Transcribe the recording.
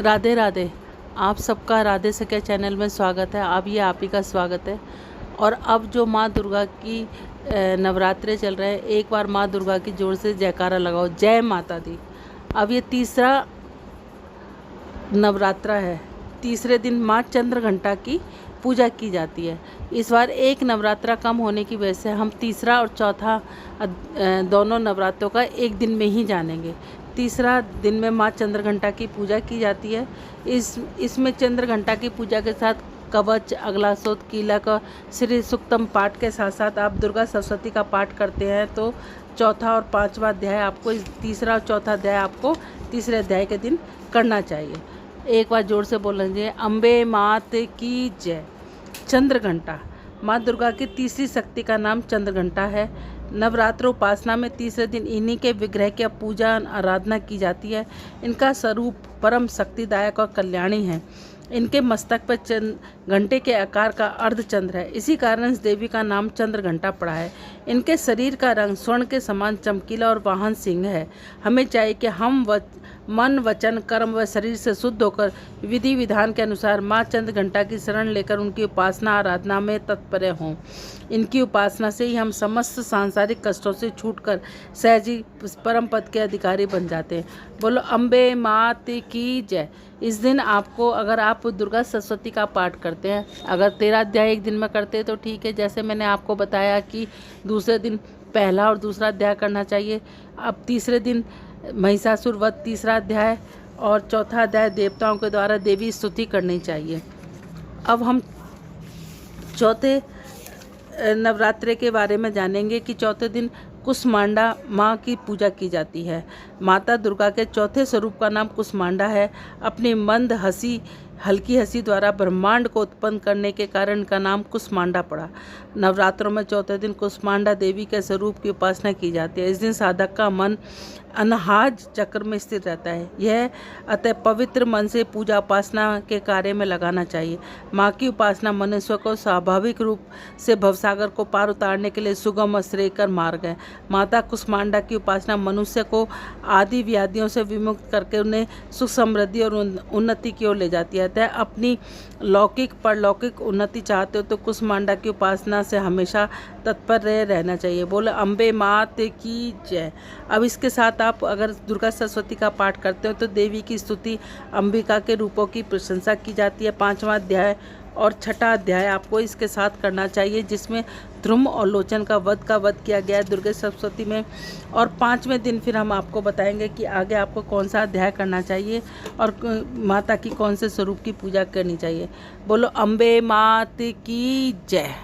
राधे राधे। आप सबका राधे सखिया चैनल में स्वागत है। अब ये आप ही का स्वागत है। और अब जो माँ दुर्गा की नवरात्रे चल रहे हैं, एक बार माँ दुर्गा की जोर से जयकारा लगाओ, जय माता दी। अब ये तीसरा नवरात्रा है। तीसरे दिन माँ चंद्रघंटा की पूजा की जाती है। इस बार एक नवरात्रा कम होने की वजह से हम तीसरा और चौथा दोनों नवरात्रों का एक दिन में ही जानेंगे। तीसरा दिन में माँ चंद्रघंटा की पूजा की जाती है। इसमें चंद्रघंटा की पूजा के साथ कवच, अगलासोत, कीलक और श्री सुक्तम पाठ के साथ साथ आप दुर्गा सप्तशती का पाठ करते हैं तो चौथा और पांचवा अध्याय आपको, तीसरा और चौथा अध्याय आपको तीसरे अध्याय के दिन करना चाहिए। एक बार जोर से बोल लीजिए, अम्बे मात की जय। चंद्रघंटा माँ दुर्गा की तीसरी शक्ति का नाम चंद्रघंटा है। नवरात्र उपासना में तीसरे दिन इन्हीं के विग्रह की पूजा आराधना की जाती है। इनका स्वरूप परम शक्तिदायक और कल्याणी है। इनके मस्तक पर घंटे के आकार का अर्धचंद्र है, इसी कारण इस देवी का नाम चंद्रघंटा पड़ा है। इनके शरीर का रंग स्वर्ण के समान चमकीला और वाहन सिंह है। हमें चाहिए कि हम मन, वचन, कर्म व शरीर से शुद्ध होकर विधि विधान के अनुसार माँ चंद्रघंटा की शरण लेकर उनकी उपासना आराधना में तत्पर हों। इनकी उपासना से ही हम समस्त सांसारिक कष्टों से छूटकर सहजी परम पद के अधिकारी बन जाते हैं। बोलो अम्बे मात की जय। इस दिन आपको, अगर आप दुर्गा सप्तशती का पाठ करते हैं, अगर 13 अध्याय एक दिन में करते हैं तो ठीक है। जैसे मैंने आपको बताया कि दूसरे दिन पहला और दूसरा अध्याय करना चाहिए। अब तीसरे दिन महिषासुर वध तीसरा अध्याय और चौथा अध्याय देवताओं के द्वारा देवी स्तुति करनी चाहिए। अब हम चौथे नवरात्रे के बारे में जानेंगे कि चौथे दिन कुसमांडा माँ की पूजा की जाती है। माता दुर्गा के चौथे स्वरूप का नाम कुसमांडा है। अपनी मंद हंसी, हल्की हंसी द्वारा ब्रह्मांड को उत्पन्न करने के कारण इनका नाम कुसमांडा पड़ा। नवरात्रों में चौथे दिन कुसमांडा देवी के स्वरूप की उपासना की जाती है। इस दिन साधक का मन अनहाज चक्र में स्थित रहता है। यह अतः पवित्र मन से पूजा उपासना के कार्य में लगाना चाहिए। माँ की उपासना मनुष्य को स्वाभाविक रूप से भवसागर को पार उतारने के लिए सुगम और श्रेयकर मार्ग है। माता कुसमांडा की उपासना मनुष्य को आदि व्याधियों से विमुक्त करके उन्हें सुख, समृद्धि और उन्नति की ओर ले जाती है। अतः अपनी लौकिक परलौकिक उन्नति चाहते हो तो कुसमांडा की उपासना से हमेशा तत्पर रहना चाहिए। बोले अम्बे मात की जय। अब इसके साथ आप अगर दुर्गा सप्तशती का पाठ करते हो तो देवी की स्तुति, अंबिका के रूपों की प्रशंसा की जाती है। पांचवा अध्याय और छठा अध्याय आपको इसके साथ करना चाहिए, जिसमें ध्रुम और लोचन का वध किया गया है दुर्गा सप्तशती में। और पाँचवें दिन फिर हम आपको बताएंगे कि आगे आपको कौन सा अध्याय करना चाहिए और माता की कौन से स्वरूप की पूजा करनी चाहिए। बोलो अम्बे मात की जय।